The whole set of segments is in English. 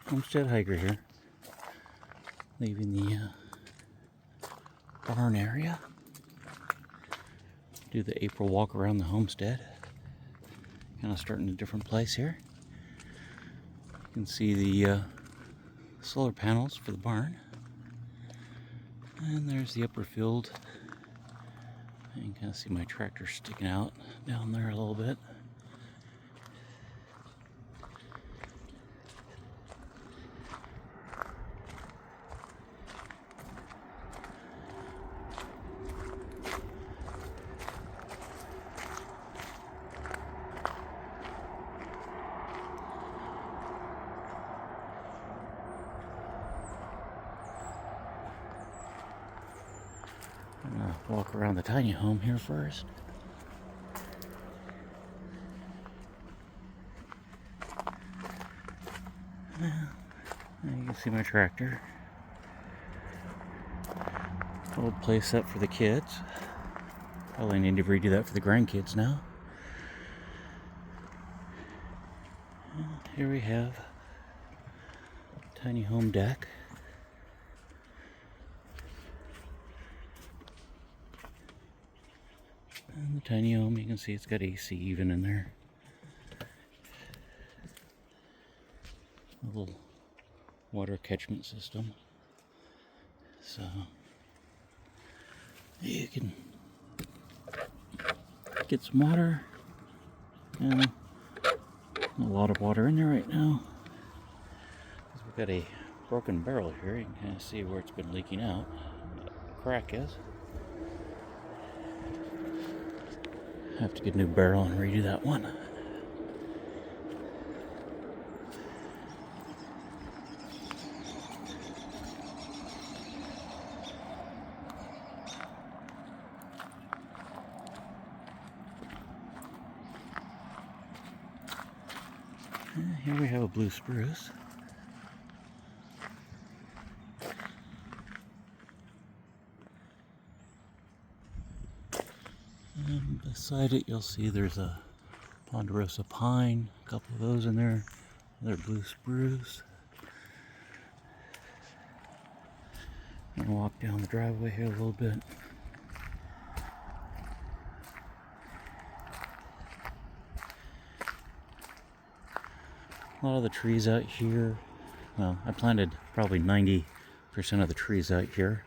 Homesteadhiker here, leaving the barn area. Do the April walk around the homestead. Kind of starting a different place here. You can see the solar panels for the barn. And there's the upper field. You can kind of see my tractor sticking out down there a little bit. I'm gonna walk around the tiny home here first. Now you can see my tractor. Old play set for the kids. Probably need to redo that for the grandkids now. And here we have a tiny home deck. And the tiny home, you can see it's got AC even in there. A little water catchment system. So you can get some water. And a lot of water in there right now. We've got a broken barrel here. You can kind of see where it's been leaking out. The crack is. Have to get a new barrel and redo that one. And here we have a blue spruce. And beside it, you'll see there's a ponderosa pine, a couple of those in there, another blue spruce. I'm gonna walk down the driveway here a little bit. A lot of the trees out here, well, I planted probably 90% of the trees out here.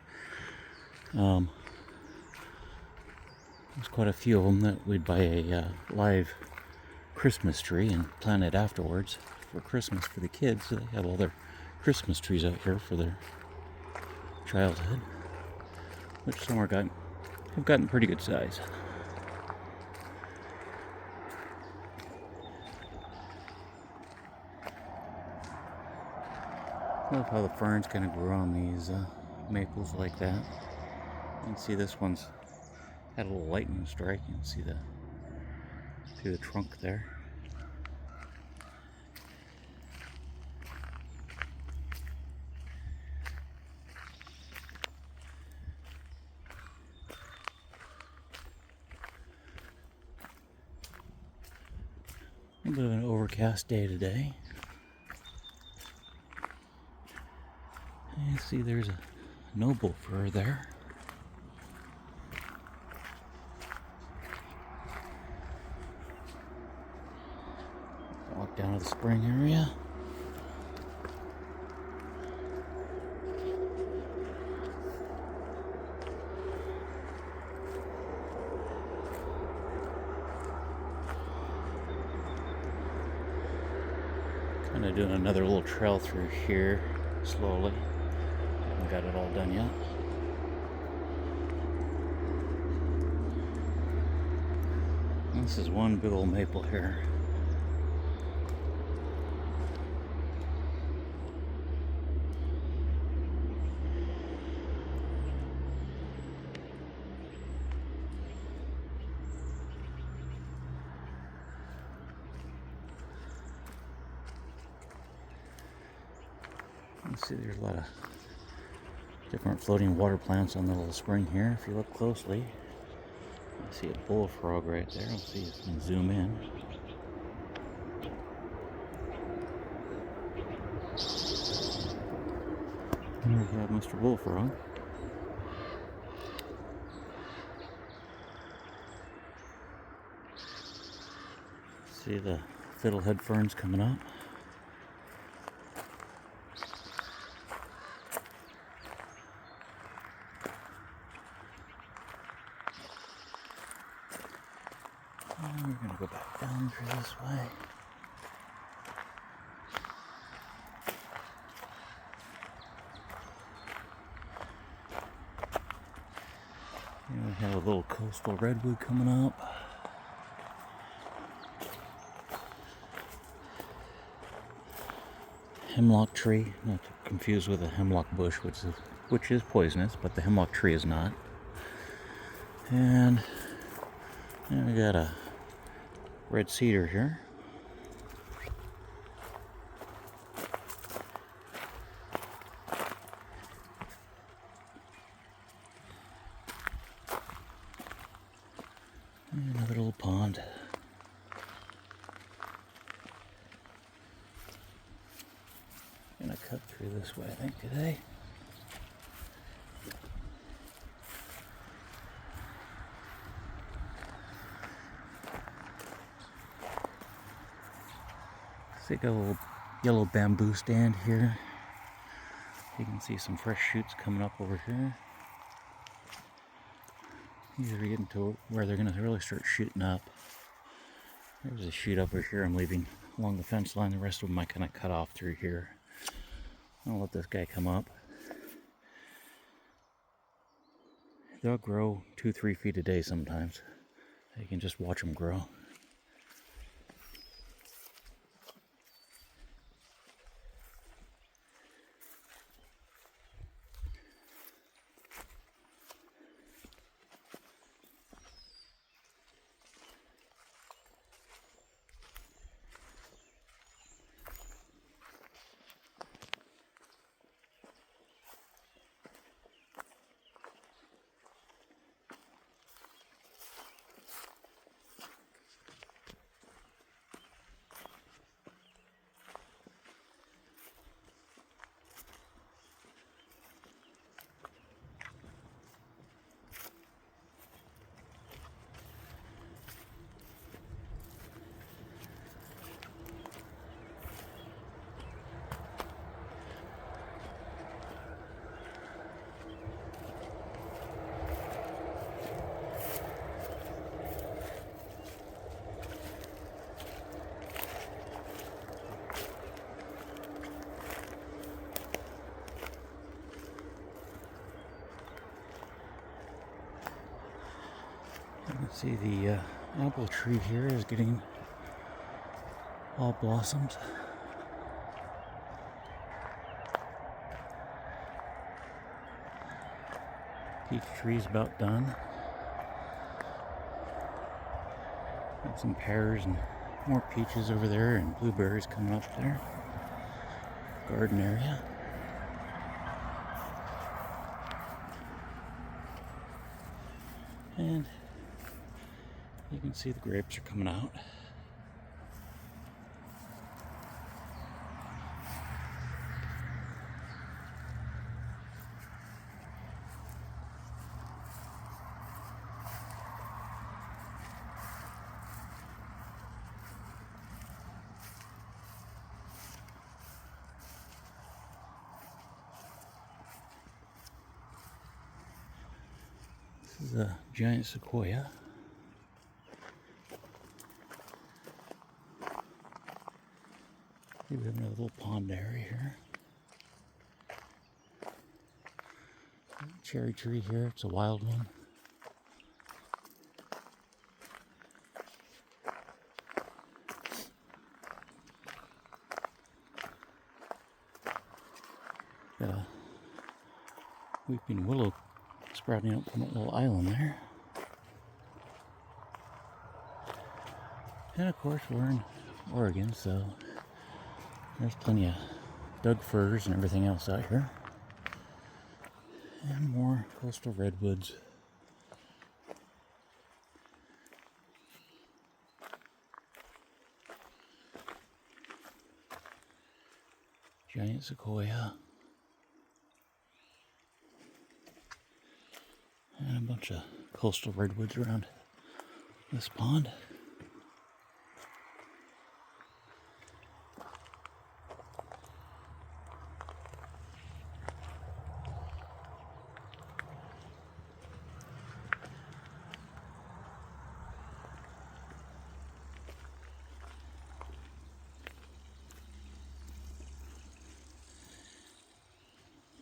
There's quite a few of them that we'd buy a live Christmas tree and plant it afterwards for Christmas for the kids. So they have all their Christmas trees out here for their childhood, which some have gotten pretty good size. I love how the ferns kind of grow on these maples like that. You can see this one's had a little lightning strike. You can see the trunk there. A bit of an overcast day today. And you see there's a noble fir there. Walk down to the spring area. Kind of doing another little trail through here slowly. Haven't got it all done yet. This is one big old maple here. You see there's a lot of different floating water plants on the little spring here. If you look closely, you see a bullfrog right there. Let's see if we can zoom in. Here we have Mr. Bullfrog. See the fiddlehead ferns coming up. And we're going to go back down through this way. And we have a little coastal redwood coming up. Hemlock tree, not to confuse with a hemlock bush, which is poisonous, but the hemlock tree is not. And we got a red cedar here. And another little pond. Gonna cut through this way, I think, today. See, got a little yellow bamboo stand here. You can see some fresh shoots coming up over here. These are getting to where they're gonna really start shooting up. There's a shoot over here I'm leaving along the fence line. The rest of them I kind of cut off through here. I'll let this guy come up. They'll grow 2-3 feet a day sometimes. You can just watch them grow. You can see the apple tree here is getting all blossoms. Peach tree's about done. Got some pears and more peaches over there and blueberries coming up there. Garden area. And you can see the grapes are coming out. This is a giant sequoia. We have another little pond area here. Cherry tree here, it's a wild one. Got a weeping willow sprouting up from a little island there. And of course we're in Oregon, so there's plenty of Doug firs and everything else out here. And more coastal redwoods. Giant sequoia. a bunch of coastal redwoods around this pond.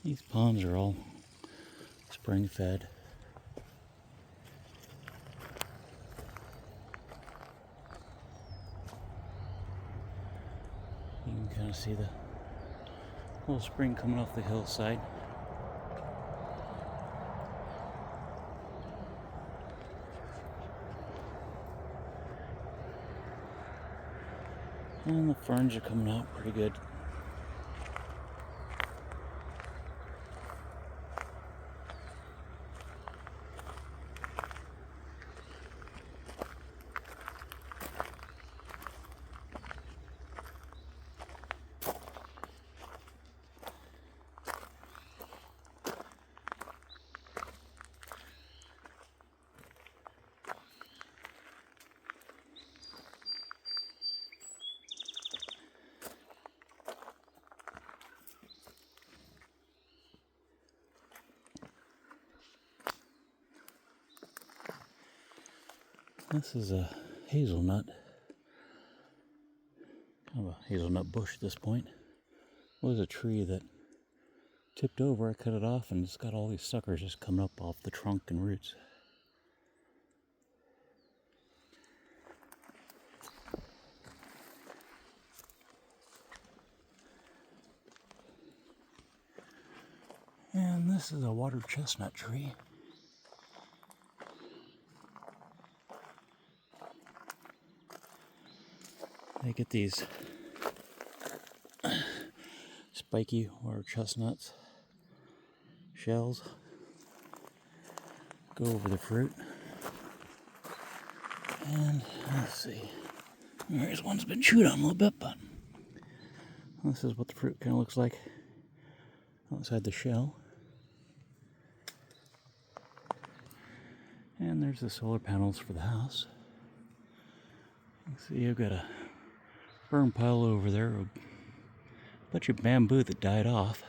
These ponds are all spring fed. You can kind of see the little spring coming off the hillside. And the ferns are coming out pretty good. This is a hazelnut, kind of a hazelnut bush at this point. It was a tree that tipped over. I cut it off and it's got all these suckers just coming up off the trunk and roots. And this is a water chestnut tree. They get these spiky water chestnuts, shells, go over the fruit. And let's see, there's one's been chewed on a little bit, but this is what the fruit kind of looks like outside the shell. And there's the solar panels for the house. You can see I've got a burn pile over there, a bunch of bamboo that died off.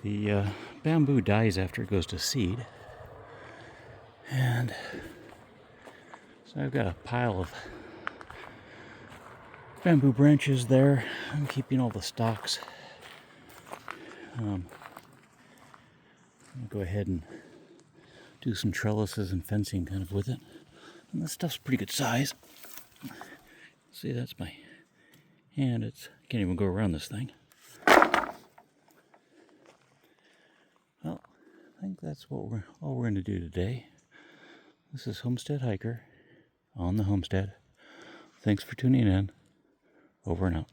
The bamboo dies after it goes to seed. And so I've got a pile of bamboo branches there. I'm keeping all the stalks. I'll go ahead and do some trellises and fencing kind of with it. And this stuff's pretty good size. See, that's my hand. I can't even go around this thing. Well, I think that's all we're going to do today. This is Homesteadhiker on the homestead. Thanks for tuning in. Over and out.